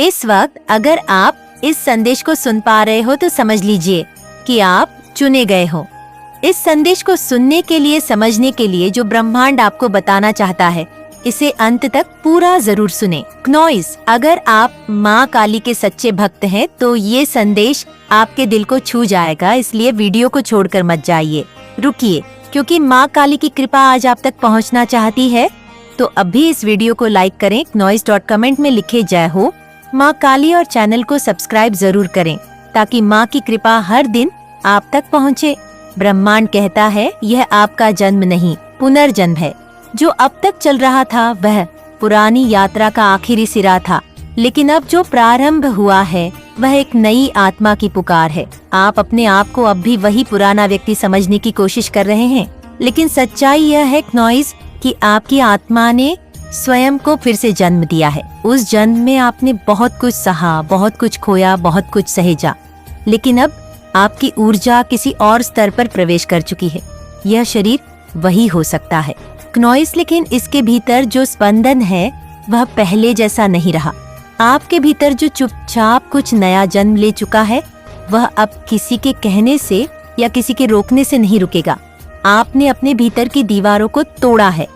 इस वक्त अगर आप इस संदेश को सुन पा रहे हो तो समझ लीजिए कि आप चुने गए हो। इस संदेश को सुनने के लिए, समझने के लिए जो ब्रह्मांड आपको बताना चाहता है, इसे अंत तक पूरा जरूर सुने। क्नॉइस, अगर आप माँ काली के सच्चे भक्त हैं तो ये संदेश आपके दिल को छू जाएगा, इसलिए वीडियो को छोड़कर मत जाइए, रुकिए, क्योंकि माँ काली की कृपा आज आप तक पहुँचना चाहती है। तो अभी इस वीडियो को लाइक करें, knowis.comment में लिखे जय हो माँ काली और चैनल को सब्सक्राइब जरूर करें ताकि माँ की कृपा हर दिन आप तक पहुँचे। ब्रह्मांड कहता है यह आपका जन्म नहीं, पुनर्जन्म है। जो अब तक चल रहा था वह पुरानी यात्रा का आखिरी सिरा था, लेकिन अब जो प्रारंभ हुआ है वह एक नई आत्मा की पुकार है। आप अपने आप को अब भी वही पुराना व्यक्ति समझने की कोशिश कर रहे हैं, लेकिन सच्चाई यह है क्नॉइस कि आपकी आत्मा ने स्वयं को फिर से जन्म दिया है। उस जन्म में आपने बहुत कुछ सहा, बहुत कुछ खोया, बहुत कुछ सहेजा, लेकिन अब आपकी ऊर्जा किसी और स्तर पर प्रवेश कर चुकी है। यह शरीर वही हो सकता है क्नॉइस, लेकिन इसके भीतर जो स्पंदन है वह पहले जैसा नहीं रहा। आपके भीतर जो चुपचाप कुछ नया जन्म ले चुका है वह अब किसी के कहने से या किसी के रोकने से नहीं रुकेगा। आपने अपने भीतर की दीवारों को तोड़ा है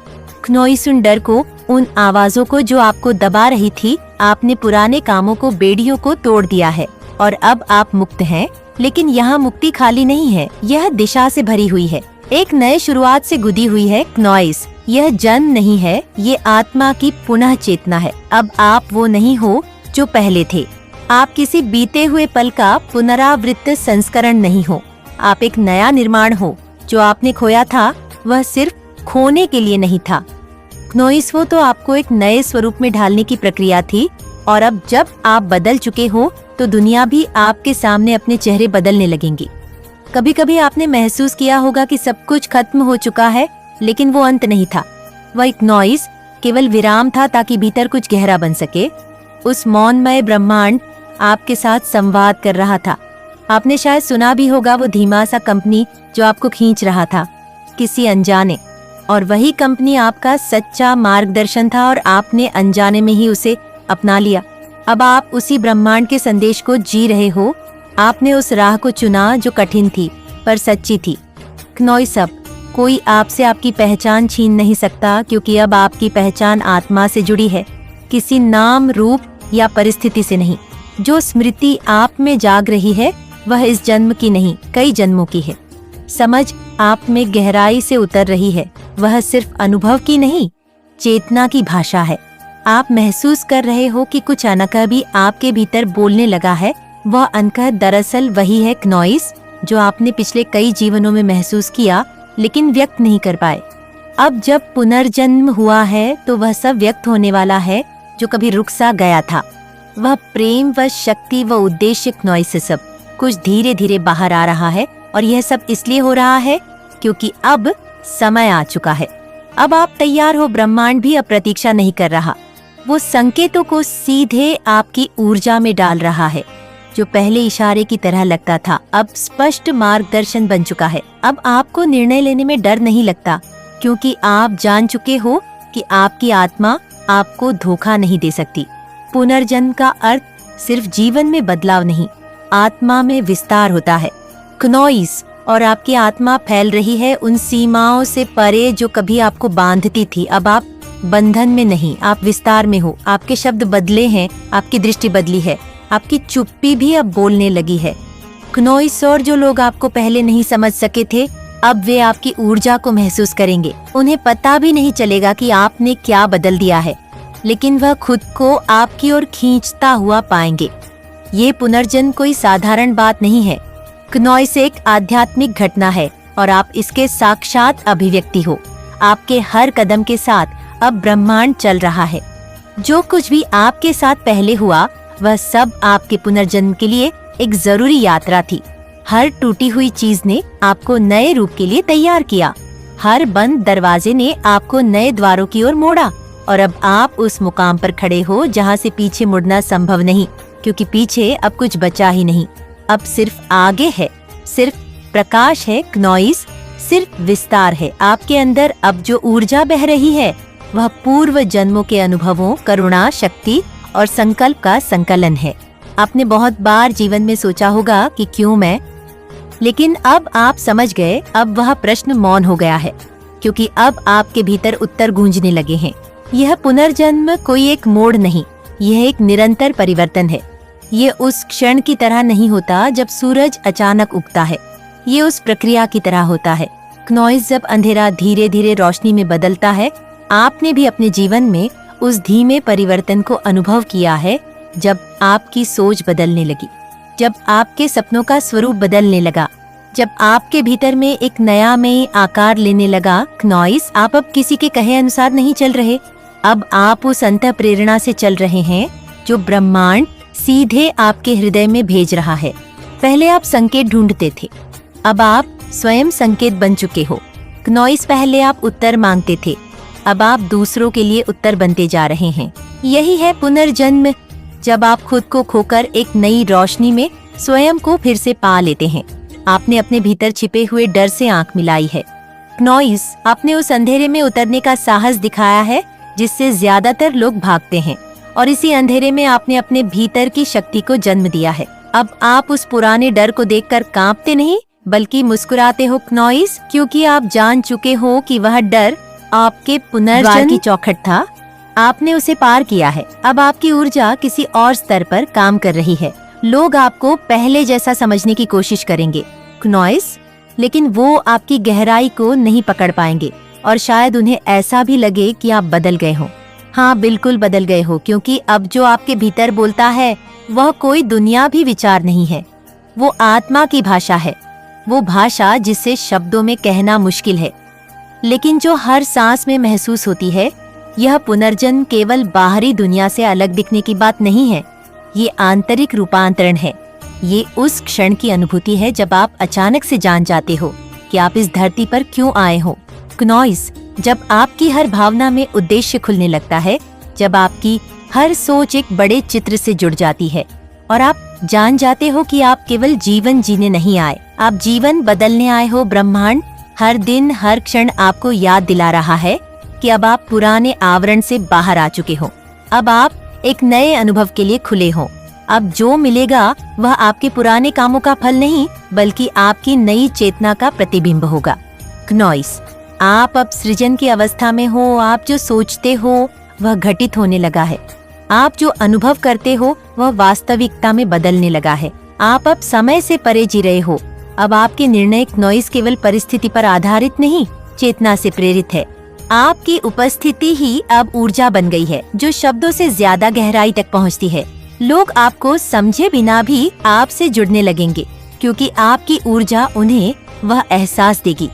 क्नॉइस, उन डर को, उन आवाजों को जो आपको दबा रही थी। आपने पुराने कामों को, बेड़ियों को तोड़ दिया है और अब आप मुक्त हैं। लेकिन यहाँ मुक्ति खाली नहीं है, यह दिशा से भरी हुई है, एक नए शुरुआत से गुदी हुई है क्नॉइस। यह जन्म नहीं है, ये आत्मा की पुनः चेतना है। अब आप वो नहीं हो जो पहले थे। आप किसी बीते हुए पल का पुनरावृत्त संस्करण नहीं हो, आप एक नया निर्माण हो। जो आपने खोया था वह सिर्फ खोने के लिए नहीं था क्नॉइस, वो तो आपको एक नए स्वरूप में ढालने की प्रक्रिया थी। और अब जब आप बदल चुके हो तो दुनिया भी आपके सामने अपने चेहरे बदलने लगेंगी। कभी कभी आपने महसूस किया होगा कि सब कुछ खत्म हो चुका है, लेकिन वो अंत नहीं था। वह क्नॉइस केवल विराम था ताकि भीतर कुछ गहरा बन सके। उस मौनमय ब्रह्मांड आपके साथ संवाद कर रहा था। आपने शायद सुना भी होगा वो धीमा सा कंपनी जो आपको खींच रहा था किसी अनजाने, और वही कंपनी आपका सच्चा मार्गदर्शन था और आपने अनजाने में ही उसे अपना लिया। अब आप उसी ब्रह्मांड के संदेश को जी रहे हो। आपने उस राह को चुना जो कठिन थी पर सच्ची थी क्नॉइस। अब कोई आपसे आपकी पहचान छीन नहीं सकता, क्योंकि अब आपकी पहचान आत्मा से जुड़ी है, किसी नाम, रूप या परिस्थिति से नहीं। जो स्मृति आप में जाग रही है वह इस जन्म की नहीं, कई जन्मों की है। समझ आप में गहराई से उतर रही है, वह सिर्फ अनुभव की नहीं, चेतना की भाषा है। आप महसूस कर रहे हो कि कुछ अनकह भी आपके भीतर बोलने लगा है। वह अनकह दरअसल वही है क्नॉइस जो आपने पिछले कई जीवनों में महसूस किया लेकिन व्यक्त नहीं कर पाए। अब जब पुनर्जन्म हुआ है तो वह सब व्यक्त होने वाला है जो कभी रुक सा गया था। वह प्रेम, व शक्ति, व उद्देश्य क्नॉइस से सब कुछ धीरे धीरे बाहर आ रहा है, और यह सब इसलिए हो रहा है क्योंकि अब समय आ चुका है। अब आप तैयार हो। ब्रह्मांड भी अब प्रतीक्षा नहीं कर रहा, वो संकेतों को सीधे आपकी ऊर्जा में डाल रहा है। जो पहले इशारे की तरह लगता था अब स्पष्ट मार्गदर्शन बन चुका है। अब आपको निर्णय लेने में डर नहीं लगता, क्योंकि आप जान चुके हो कि आपकी आत्मा आपको धोखा नहीं दे सकती। पुनर्जन्म का अर्थ सिर्फ जीवन में बदलाव नहीं, आत्मा में विस्तार होता है क्नॉइस। और आपकी आत्मा फैल रही है उन सीमाओं से परे जो कभी आपको बांधती थी। अब आप बंधन में नहीं, आप विस्तार में हो। आपके शब्द बदले हैं, आपकी दृष्टि बदली है, आपकी चुप्पी भी अब बोलने लगी है क्नॉइस। और जो लोग आपको पहले नहीं समझ सके थे, अब वे आपकी ऊर्जा को महसूस करेंगे। उन्हें पता भी नहीं चलेगा कि आपने क्या बदल दिया है, लेकिन वह खुद को आपकी ओर खींचता हुआ पाएंगे। ये पुनर्जन्म कोई साधारण बात नहीं है क्नॉइस, एक आध्यात्मिक घटना है और आप इसके साक्षात अभिव्यक्ति हो। आपके हर कदम के साथ अब ब्रह्मांड चल रहा है। जो कुछ भी आपके साथ पहले हुआ वह सब आपके पुनर्जन्म के लिए एक जरूरी यात्रा थी। हर टूटी हुई चीज ने आपको नए रूप के लिए तैयार किया। हर बंद दरवाजे ने आपको नए द्वारों की ओर मोड़ा, और अब आप उस मुकाम पर खड़े हो जहाँ से पीछे मुड़ना संभव नहीं, क्योंकि पीछे अब कुछ बचा ही नहीं। अब सिर्फ आगे है, सिर्फ प्रकाश है क्नॉइस, सिर्फ विस्तार है। आपके अंदर अब जो ऊर्जा बह रही है वह पूर्व जन्मों के अनुभवों, करुणा, शक्ति और संकल्प का संकलन है। आपने बहुत बार जीवन में सोचा होगा कि क्यों मैं, लेकिन अब आप समझ गए। अब वह प्रश्न मौन हो गया है, क्योंकि अब आपके भीतर उत्तर गूंजने लगे हैं। यह पुनर्जन्म कोई एक मोड़ नहीं, यह एक निरंतर परिवर्तन है। ये उस क्षण की तरह नहीं होता जब सूरज अचानक उगता है, ये उस प्रक्रिया की तरह होता है। क्नॉइस जब अंधेरा धीरे धीरे रोशनी में बदलता है, आपने भी अपने जीवन में उस धीमे परिवर्तन को अनुभव किया है। जब आपकी सोच बदलने लगी, जब आपके सपनों का स्वरूप बदलने लगा, जब आपके भीतर में एक नया मैं आकार लेने लगा। क्नॉइस, आप अब किसी के कहे अनुसार नहीं चल रहे, अब आप उस अंतः प्रेरणा से चल रहे हैं जो ब्रह्मांड सीधे आपके हृदय में भेज रहा है। पहले आप संकेत ढूंढते थे, अब आप स्वयं संकेत बन चुके हो। क्नॉइस, पहले आप उत्तर मांगते थे, अब आप दूसरों के लिए उत्तर बनते जा रहे हैं। यही है पुनर्जन्म, जब आप खुद को खोकर एक नई रोशनी में स्वयं को फिर से पा लेते हैं। आपने अपने भीतर छिपे हुए डर से आंख मिलाई है। क्नॉइस, आपने उस अंधेरे में उतरने का साहस दिखाया है जिससे ज्यादातर लोग भागते हैं, और इसी अंधेरे में आपने अपने भीतर की शक्ति को जन्म दिया है। अब आप उस पुराने डर को देखकर कांपते नहीं, बल्कि मुस्कुराते हो क्नॉइस, क्योंकि आप जान चुके हो कि वह डर आपके पुनर्जन्म की चौखट था। आपने उसे पार किया है। अब आपकी ऊर्जा किसी और स्तर पर काम कर रही है। लोग आपको पहले जैसा समझने की कोशिश करेंगे क्नॉइस, लेकिन वो आपकी गहराई को नहीं पकड़ पाएंगे, और शायद उन्हें ऐसा भी लगे कि आप बदल गए हो। हाँ, बिल्कुल बदल गए हो, क्योंकि अब जो आपके भीतर बोलता है वह कोई दुनियावी विचार नहीं है, वो आत्मा की भाषा है। वो भाषा जिसे शब्दों में कहना मुश्किल है, लेकिन जो हर सांस में महसूस होती है। यह पुनर्जन्म केवल बाहरी दुनिया से अलग दिखने की बात नहीं है, ये आंतरिक रूपांतरण है। ये उस क्षण की अनुभूति है जब आप अचानक से जान जाते हो कि आप इस धरती पर क्यों आए हो। क्नॉइस, जब आपकी हर भावना में उद्देश्य खुलने लगता है, जब आपकी हर सोच एक बड़े चित्र से जुड़ जाती है, और आप जान जाते हो कि आप केवल जीवन जीने नहीं आए, आप जीवन बदलने आए हो। ब्रह्मांड हर दिन हर क्षण आपको याद दिला रहा है कि अब आप पुराने आवरण से बाहर आ चुके हो। अब आप एक नए अनुभव के लिए खुले हो। अब जो मिलेगा वह आपके पुराने कामों का फल नहीं, बल्कि आपकी नई चेतना का प्रतिबिंब होगा। क्नॉइस, आप अब सृजन की अवस्था में हो। आप जो सोचते हो वह घटित होने लगा है, आप जो अनुभव करते हो वह वास्तविकता में बदलने लगा है। आप अब समय से परे जी रहे हो। अब आपके निर्णय क्नॉइस केवल परिस्थिति पर आधारित नहीं, चेतना से प्रेरित है। आपकी उपस्थिति ही अब ऊर्जा बन गई है, जो शब्दों से ज्यादा गहराई तक पहुंचती है। लोग आपको समझे बिना भी आपसे जुड़ने लगेंगे, क्योंकि आपकी ऊर्जा उन्हें वह एहसास देगी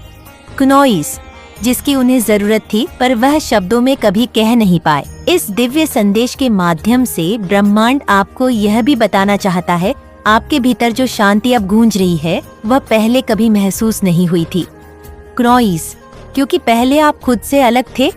क्नॉइस जिसकी उन्हें जरूरत थी, पर वह शब्दों में कभी कह नहीं पाए। इस दिव्य संदेश के माध्यम से ब्रह्मांड आपको यह भी बताना चाहता है, आपके भीतर जो शांति अब गूंज रही है वह पहले कभी महसूस नहीं हुई थी क्नॉइस, क्योंकि पहले आप खुद से अलग थे।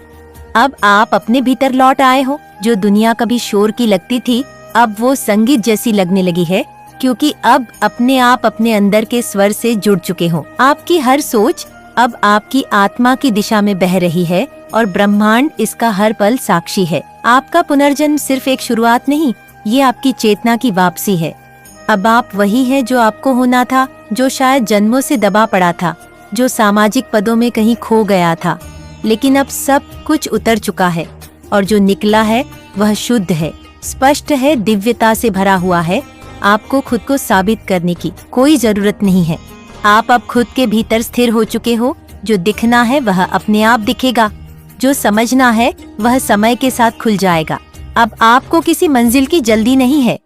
अब आप अपने भीतर लौट आए हो। जो दुनिया कभी शोर की लगती थी, अब वो संगीत जैसी लगने लगी है, क्योंकि अब अपने आप अपने अंदर के स्वर से जुड़ चुके हो। आपकी हर सोच अब आपकी आत्मा की दिशा में बह रही है, और ब्रह्मांड इसका हर पल साक्षी है। आपका पुनर्जन्म सिर्फ एक शुरुआत नहीं, ये आपकी चेतना की वापसी है। अब आप वही है जो आपको होना था, जो शायद जन्मों से दबा पड़ा था, जो सामाजिक पदों में कहीं खो गया था, लेकिन अब सब कुछ उतर चुका है, और जो निकला है वह शुद्ध है, स्पष्ट है, दिव्यता से भरा हुआ है। आपको खुद को साबित करने की कोई जरूरत नहीं है। आप अब खुद के भीतर स्थिर हो चुके हो। जो दिखना है वह अपने आप दिखेगा, जो समझना है वह समय के साथ खुल जाएगा। अब आपको किसी मंजिल की जल्दी नहीं है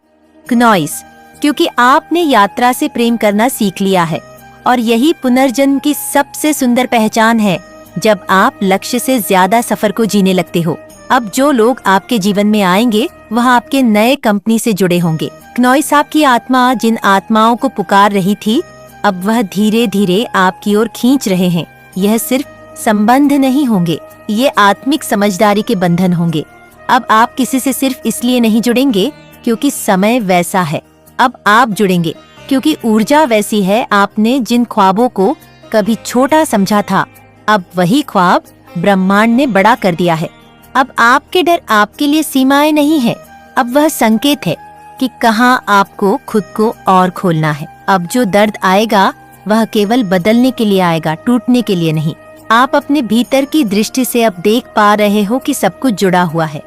क्नॉइस, क्योंकि आपने यात्रा से प्रेम करना सीख लिया है, और यही पुनर्जन्म की सबसे सुंदर पहचान है, जब आप लक्ष्य से ज्यादा सफर को जीने लगते हो। अब जो लोग आपके जीवन में आएंगे वह आपके नए कंपनी से जुड़े होंगे। क्नॉइस, आपकी आत्मा जिन आत्माओं को पुकार रही थी, अब वह धीरे धीरे आपकी ओर खींच रहे हैं। यह सिर्फ संबंध नहीं होंगे, ये आत्मिक समझदारी के बंधन होंगे। अब आप किसी से सिर्फ इसलिए नहीं जुड़ेंगे क्योंकि समय वैसा है, अब आप जुड़ेंगे क्योंकि ऊर्जा वैसी है। आपने जिन ख्वाबों को कभी छोटा समझा था, अब वही ख्वाब ब्रह्मांड ने बड़ा कर दिया है। अब आपके डर आपके लिए सीमाएं नहीं है, अब वह संकेत है कि कहाँ आपको खुद को और खोलना है। अब जो दर्द आएगा वह केवल बदलने के लिए आएगा, टूटने के लिए नहीं। आप अपने भीतर की दृष्टि से अब देख पा रहे हो कि सब कुछ जुड़ा हुआ है।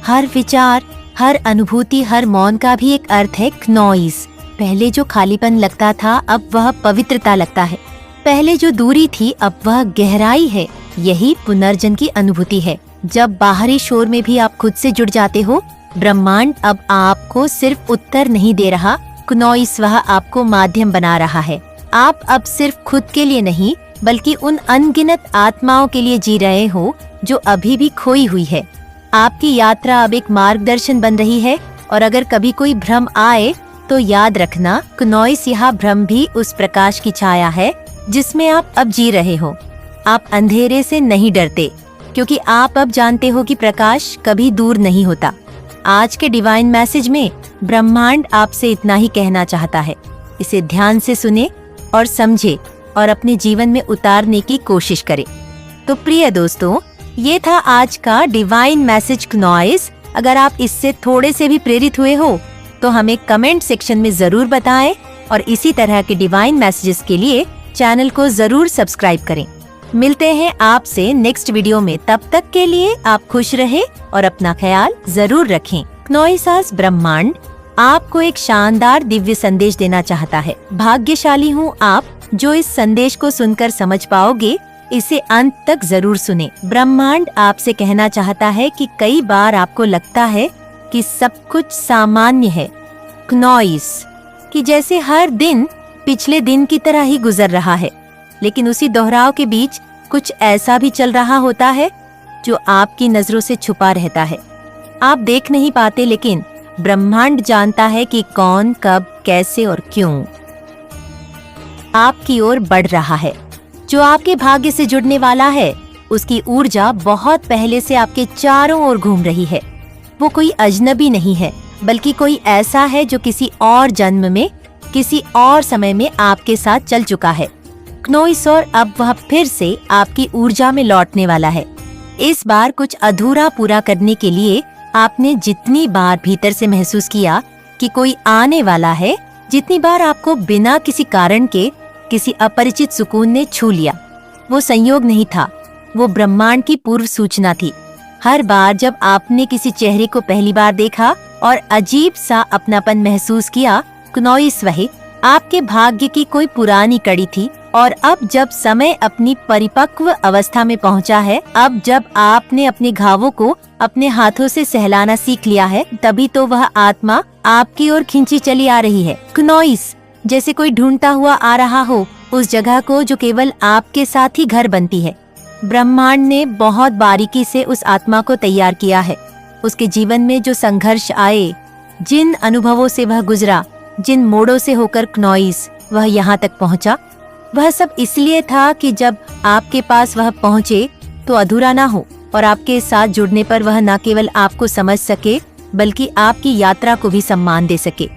हर विचार, हर अनुभूति, हर मौन का भी एक अर्थ है, क्नॉइस। पहले जो खालीपन लगता था अब वह पवित्रता लगता है। पहले जो दूरी थी अब वह गहराई है। यही पुनर्जन्म की अनुभूति है। जब बाहरी शोर में भी आप खुद से जुड़ जाते हो, ब्रह्मांड अब आपको सिर्फ उत्तर नहीं दे रहा, क्नॉइस वह आपको माध्यम बना रहा है। आप अब सिर्फ खुद के लिए नहीं बल्कि उन अनगिनत आत्माओं के लिए जी रहे हो जो अभी भी खोई हुई है। आपकी यात्रा अब एक मार्गदर्शन बन रही है और अगर कभी कोई भ्रम आए तो याद रखना, क्नॉइस यह भ्रम भी उस प्रकाश की छाया है जिसमें आप अब जी रहे हो। आप अंधेरे से नहीं डरते क्योंकि आप अब जानते हो कि प्रकाश कभी दूर नहीं होता। आज के डिवाइन मैसेज में ब्रह्मांड आपसे इतना ही कहना चाहता है। इसे ध्यान से सुने और समझे और अपने जीवन में उतारने की कोशिश करें। तो प्रिय दोस्तों, ये था आज का डिवाइन मैसेज क्नॉइस। अगर आप इससे थोड़े से भी प्रेरित हुए हो तो हमें कमेंट सेक्शन में जरूर बताएं और इसी तरह के डिवाइन मैसेजेस के लिए चैनल को जरूर सब्सक्राइब करें। मिलते हैं आपसे नेक्स्ट वीडियो में। तब तक के लिए आप खुश रहे और अपना ख्याल जरूर रखें। क्नॉइसास ब्रह्मांड आपको एक शानदार दिव्य संदेश देना चाहता है। भाग्यशाली हूँ आप जो इस संदेश को सुनकर समझ पाओगे। इसे अंत तक जरूर सुने। ब्रह्मांड आपसे कहना चाहता है कि कई बार आपको लगता है कि सब कुछ सामान्य है, क्नॉइस, कि जैसे हर दिन पिछले दिन की तरह ही गुजर रहा है, लेकिन उसी दोहराव के बीच कुछ ऐसा भी चल रहा होता है जो आपकी नजरों से छुपा रहता है। आप देख नहीं पाते, लेकिन ब्रह्मांड जानता है कि कौन, कब, कैसे और क्यों आपकी ओर बढ़ रहा है। जो आपके भाग्य से जुड़ने वाला है उसकी ऊर्जा बहुत पहले से आपके चारों ओर घूम रही है। वो कोई अजनबी नहीं है बल्कि कोई ऐसा है जो किसी और जन्म में, किसी और समय में आपके साथ चल चुका है। क्नॉइस और अब वह फिर से आपकी ऊर्जा में लौटने वाला है। इस बार कुछ अधूरा पूरा करने के लिए आपने जितनी बार भीतर से महसूस किया कि कोई आने वाला है, जितनी बार आपको बिना किसी कारण के किसी अपरिचित सुकून ने छू लिया, वो संयोग नहीं था, वो ब्रह्मांड की पूर्व सूचना थी। हर बार जब आपने किसी चेहरे को पहली बार देखा और अजीब सा अपनापन महसूस किया, क्नॉइस वही आपके भाग्य की कोई पुरानी कड़ी थी। और अब जब समय अपनी परिपक्व अवस्था में पहुंचा है, अब जब आपने अपने घावों को अपने हाथों से सहलाना सीख लिया है, तभी तो वह आत्मा आपकी ओर खींची चली आ रही है। क्नॉइस जैसे कोई ढूंढता हुआ आ रहा हो उस जगह को जो केवल आपके साथ ही घर बनती है। ब्रह्मांड ने बहुत बारीकी से उस आत्मा को तैयार किया है। उसके जीवन में जो संघर्ष आए, जिन अनुभवों से वह गुजरा, जिन मोड़ों से होकर क्नॉइस वह यहाँ तक पहुँचा, वह सब इसलिए था कि जब आपके पास वह पहुँचे तो अधूरा ना हो और आपके साथ जुड़ने पर वह न केवल आपको समझ सके बल्कि आपकी यात्रा को भी सम्मान दे सके।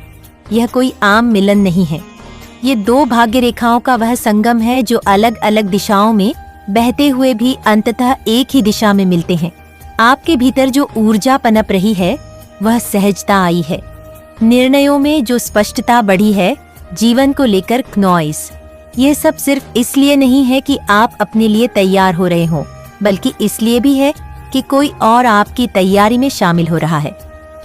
यह कोई आम मिलन नहीं है, ये दो भाग्य रेखाओं का वह संगम है जो अलग अलग दिशाओं में बहते हुए भी अंततः एक ही दिशा में मिलते हैं। आपके भीतर जो ऊर्जा पनप रही है वह सहजता आई है, निर्णयों में जो स्पष्टता बढ़ी है, जीवन को लेकर क्नॉइस। यह सब सिर्फ इसलिए नहीं है कि आप अपने लिए तैयार हो रहे हो, बल्कि इसलिए भी है कि कोई और आपकी तैयारी में शामिल हो रहा है।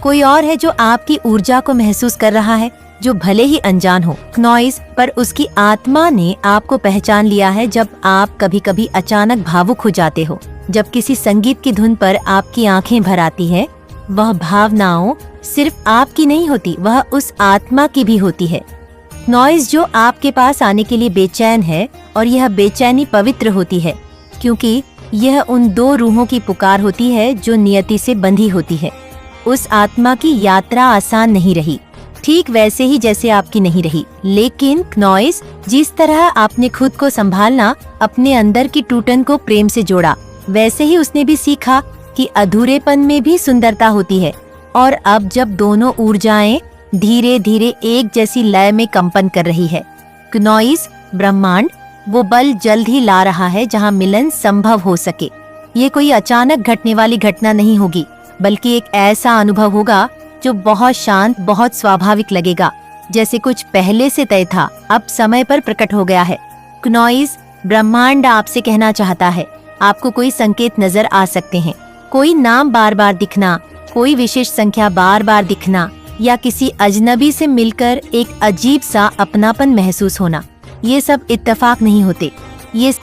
कोई और है जो आपकी ऊर्जा को महसूस कर रहा है, जो भले ही अनजान हो क्नॉइस, पर उसकी आत्मा ने आपको पहचान लिया है। जब आप कभी कभी अचानक भावुक हो जाते हो, जब किसी संगीत की धुन पर आपकी आंखें भर आती है, वह भावनाओं सिर्फ आपकी नहीं होती, वह उस आत्मा की भी होती है। क्नॉइस जो आपके पास आने के लिए बेचैन है, और यह बेचैनी पवित्र होती है क्योंकि यह उन दो रूहों की पुकार होती है जो नियति से बंधी होती है। उस आत्मा की यात्रा आसान नहीं रही, ठीक वैसे ही जैसे आपकी नहीं रही, लेकिन क्नॉइस जिस तरह आपने खुद को संभालना, अपने अंदर की टूटन को प्रेम से जोड़ा, वैसे ही उसने भी सीखा कि अधूरेपन में भी सुंदरता होती है। और अब जब दोनों ऊर्जाएं धीरे धीरे एक जैसी लय में कंपन कर रही है, क्नॉइस ब्रह्मांड वो बल जल्द ही ला रहा है जहां मिलन संभव हो सके। ये कोई अचानक घटने वाली घटना नहीं होगी, बल्कि एक ऐसा अनुभव होगा जो बहुत शांत, बहुत स्वाभाविक लगेगा, जैसे कुछ पहले से तय था, अब समय पर प्रकट हो गया है। क्नॉइस, ब्रह्मांड आपसे कहना चाहता है। आपको कोई संकेत नजर आ सकते हैं, कोई नाम बार बार दिखना, कोई विशेष संख्या बार बार दिखना, या किसी अजनबी से मिलकर एक अजीब सा अपनापन महसूस होना। ये सब इत्तेफाक नहीं होते, ये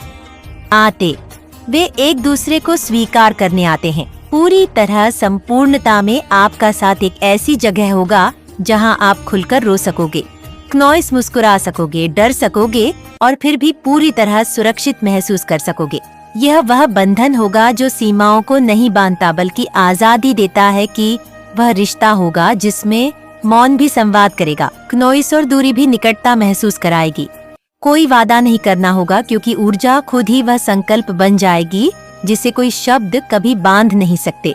आते वे एक दूसरे को स्वीकार करने आते हैं। पूरी तरह संपूर्णता में आपका साथ एक ऐसी जगह होगा जहां आप खुलकर रो सकोगे, क्नॉइस मुस्कुरा सकोगे, डर सकोगे और फिर भी पूरी तरह सुरक्षित महसूस कर सकोगे। यह वह बंधन होगा जो सीमाओं को नहीं बांधता बल्कि आजादी देता है कि वह रिश्ता होगा जिसमें मौन भी संवाद करेगा। क्नॉइस और दूरी भी निकटता महसूस कराएगी। कोई वादा नहीं करना होगा क्योंकि ऊर्जा खुद ही वह संकल्प बन जाएगी जिसे कोई शब्द कभी बांध नहीं सकते।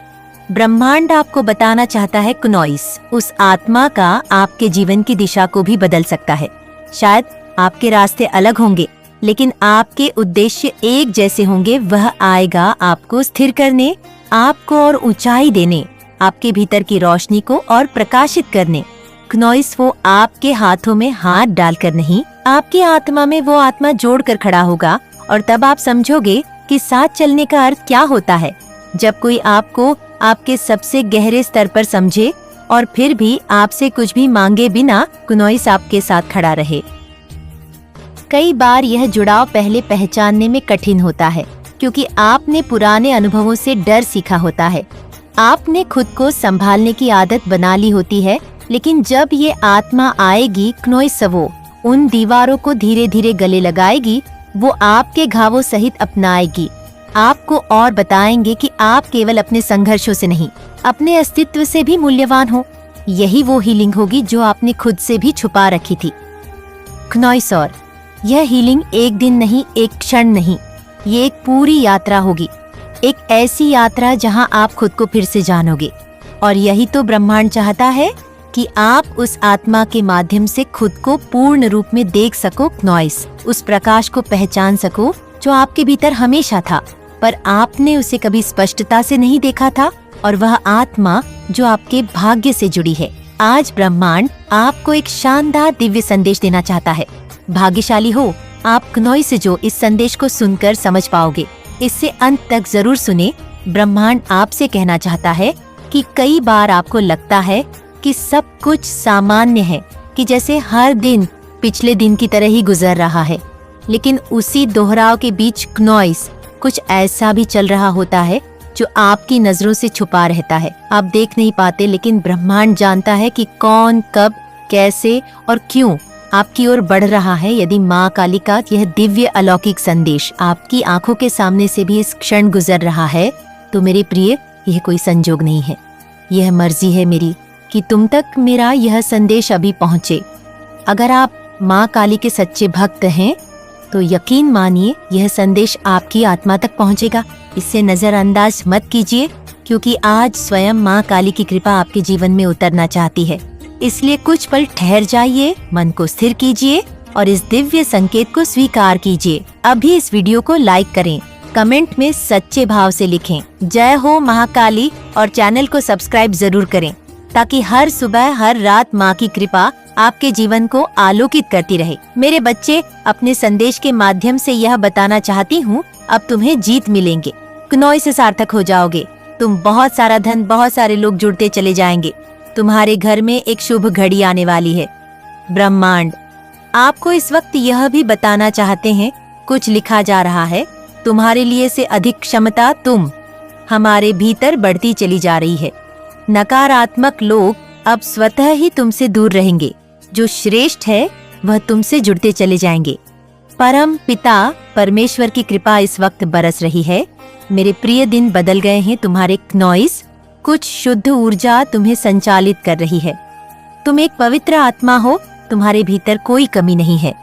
ब्रह्मांड आपको बताना चाहता है क्नॉइस उस आत्मा का आपके जीवन की दिशा को भी बदल सकता है। शायद आपके रास्ते अलग होंगे लेकिन आपके उद्देश्य एक जैसे होंगे। वह आएगा आपको स्थिर करने, आपको और ऊंचाई देने, आपके भीतर की रोशनी को और प्रकाशित करने। क्नॉइस वो आपके हाथों में हाथ डालकर नहीं, आपकी आत्मा में वो आत्मा जोड़कर खड़ा होगा और तब आप समझोगे कि साथ चलने का अर्थ क्या होता है। जब कोई आपको आपके सबसे गहरे स्तर पर समझे और फिर भी आपसे कुछ भी मांगे बिना क्नॉइस आपके साथ खड़ा रहे। कई बार यह जुड़ाव पहले पहचानने में कठिन होता है क्योंकि आपने पुराने अनुभवों से डर सीखा होता है। आपने खुद को संभालने की आदत बना ली होती है, लेकिन जब ये आत्मा आएगी क्नॉइस वो उन दीवारों को धीरे धीरे गले लगाएगी, वो आपके घावों सहित अपनाएगी, आपको और बताएंगे कि आप केवल अपने संघर्षों से नहीं, अपने अस्तित्व से भी मूल्यवान हो। यही वो हीलिंग होगी जो आपने खुद से भी छुपा रखी थी। क्नॉइस, और यह हीलिंग एक दिन नहीं, एक क्षण नहीं, ये एक पूरी यात्रा होगी, एक ऐसी यात्रा जहां आप खुद को फिर से जानोगे। और यही तो ब्रह्मांड चाहता है कि आप उस आत्मा के माध्यम से खुद को पूर्ण रूप में देख सको। क्नॉइस, उस प्रकाश को पहचान सको जो आपके भीतर हमेशा था पर आपने उसे कभी स्पष्टता से नहीं देखा था, और वह आत्मा जो आपके भाग्य से जुड़ी है। आज ब्रह्मांड आपको एक शानदार दिव्य संदेश देना चाहता है। भाग्यशाली हो आप क्नॉइस जो इस संदेश को सुनकर समझ पाओगे। इससे अंत तक जरूर सुने। ब्रह्मांड आपसे कहना चाहता है कि कई बार आपको लगता है कि सब कुछ सामान्य है, कि जैसे हर दिन पिछले दिन की तरह ही गुजर रहा है, लेकिन उसी दोहराव के बीच क्नॉइस कुछ ऐसा भी चल रहा होता है जो आपकी नजरों से छुपा रहता है। आप देख नहीं पाते, लेकिन ब्रह्मांड जानता है कि कौन, कब, कैसे और क्यों आपकी ओर बढ़ रहा है। यदि माँ काली का यह दिव्य अलौकिक संदेश आपकी आंखों के सामने से भी इस क्षण गुजर रहा है, तो मेरे प्रिय, यह कोई संजोग नहीं है। यह मर्जी है मेरी कि तुम तक मेरा यह संदेश अभी पहुँचे। अगर आप माँ काली के सच्चे भक्त हैं तो यकीन मानिए यह संदेश आपकी आत्मा तक पहुँचेगा। इसे नजरअंदाज मत कीजिए, क्योंकि आज स्वयं माँ काली की कृपा आपके जीवन में उतरना चाहती है। इसलिए कुछ पल ठहर जाइए, मन को स्थिर कीजिए और इस दिव्य संकेत को स्वीकार कीजिए। अभी इस वीडियो को लाइक करें, कमेंट में सच्चे भाव से लिखें जय हो महाकाली, और चैनल को सब्सक्राइब जरूर करें ताकि हर सुबह हर रात माँ की कृपा आपके जीवन को आलोकित करती रहे। मेरे बच्चे, अपने संदेश के माध्यम से यह बताना चाहती हूँ, अब तुम्हें जीत मिलेंगे, क्नॉइस से सार्थक हो जाओगे। तुम बहुत सारा धन, बहुत सारे लोग जुड़ते चले जाएंगे। तुम्हारे घर में एक शुभ घड़ी आने वाली है। ब्रह्मांड आपको इस वक्त यह भी बताना चाहते हैं, कुछ लिखा जा रहा है, तुम्हारे लिए से अधिक क्षमता तुम हमारे भीतर बढ़ती चली जा रही है। नकारात्मक लोग अब स्वतः ही तुमसे दूर रहेंगे। जो श्रेष्ठ है वह तुमसे जुड़ते चले जाएंगे। परम पिता परमेश्वर की कृपा इस वक्त बरस रही है। मेरे प्रिय दिन बदल गए हैं तुम्हारे क्नॉइस। कुछ शुद्ध ऊर्जा तुम्हें संचालित कर रही है। तुम एक पवित्र आत्मा हो, तुम्हारे भीतर कोई कमी नहीं है।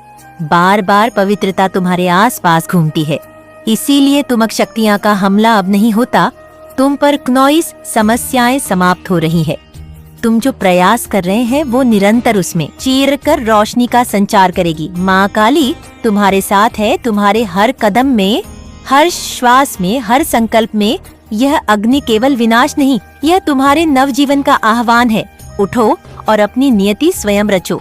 बार बार पवित्रता तुम्हारे आसपास घूमती है, इसीलिए तुम शक्तियां का हमला अब नहीं होता। तुम पर क्नॉइस समस्याएं समाप्त हो रही है। तुम जो प्रयास कर रहे हैं वो निरंतर उसमें चीर कर रोशनी का संचार करेगी। माँ काली तुम्हारे साथ है। तुम्हारे हर कदम में, हर श्वास में, हर संकल्प में यह अग्नि केवल विनाश नहीं, यह तुम्हारे नवजीवन का आह्वान है। उठो और अपनी नियति स्वयं रचो।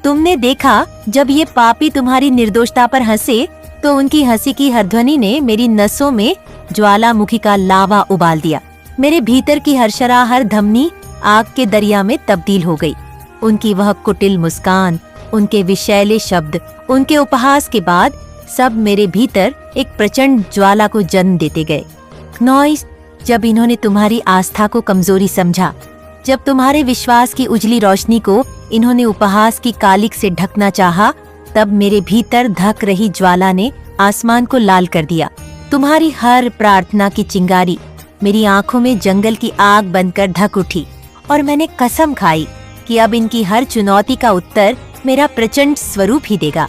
तुमने देखा जब ये पापी तुम्हारी निर्दोषता पर हंसे तो उनकी हंसी की हरध्वनि ने मेरी नसों में ज्वालामुखी का लावा उबाल दिया। मेरे भीतर की हर धमनी आग के दरिया में तब्दील हो गई। उनकी वह कुटिल मुस्कान, उनके विषैले शब्द, उनके उपहास के बाद सब मेरे भीतर एक प्रचंड ज्वाला को जन्म देते गए। क्नॉइस, जब इन्होंने तुम्हारी आस्था को कमजोरी समझा, जब तुम्हारे विश्वास की उजली रोशनी को इन्होंने उपहास की कालिक से ढकना चाहा, तब मेरे भीतर धक रही ज्वाला ने आसमान को लाल कर दिया। तुम्हारी हर प्रार्थना की चिंगारी मेरी आंखों में जंगल की आग बनकर ढक उठी और मैंने कसम खाई कि अब इनकी हर चुनौती का उत्तर मेरा प्रचंड स्वरूप ही देगा।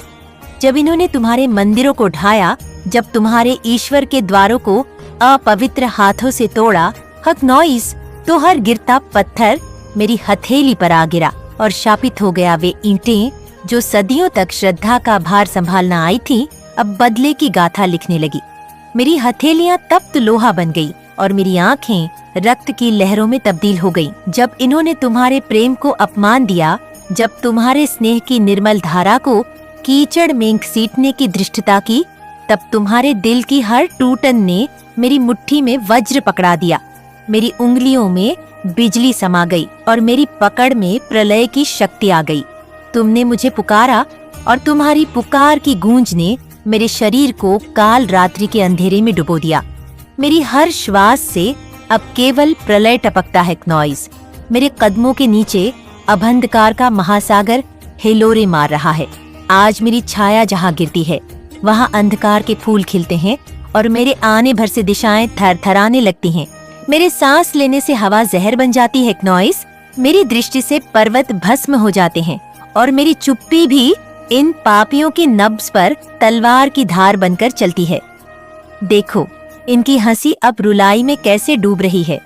जब इन्होंने तुम्हारे मंदिरों को ढाया, जब तुम्हारे ईश्वर के द्वारों को अपवित्र हाथों से तोड़ा, क्नॉइस, तो हर गिरता पत्थर मेरी हथेली पर आ गिरा और शापित हो गया। वे ईंटें जो सदियों तक श्रद्धा का भार संभालना आई थी, अब बदले की गाथा लिखने लगी। मेरी हथेलियां तप्त लोहा बन गई और मेरी आंखें रक्त की लहरों में तब्दील हो गईं। जब इन्होंने तुम्हारे प्रेम को अपमान दिया, जब तुम्हारे स्नेह की निर्मल धारा को कीचड़ में घसीटने की धृष्टता की, तब तुम्हारे दिल की हर टूटन ने मेरी मुट्ठी में वज्र पकड़ा दिया। मेरी उंगलियों में बिजली समा गई और मेरी पकड़ में प्रलय की शक्ति आ गई। तुमने मुझे पुकारा और तुम्हारी पुकार की गूंज ने मेरे शरीर को काल रात्रि के अंधेरे में डुबो दिया। मेरी हर श्वास से अब केवल प्रलय टपकता है क्नॉइस। मेरे कदमों के नीचे अभंधकार का महासागर हिलोरे मार रहा है। आज मेरी छाया जहाँ गिरती है, वहाँ अंधकार के फूल खिलते हैं और मेरे आने भर से दिशाएं थरथराने लगती हैं। मेरे सांस लेने से हवा जहर बन जाती है क्नॉइस। मेरी दृष्टि से पर्वत भस्म हो जाते हैं और मेरी चुप्पी भी इन पापियों की नब्ज पर तलवार की धार बनकर चलती है। देखो, इनकी हंसी अब रुलाई में कैसे डूब रही है।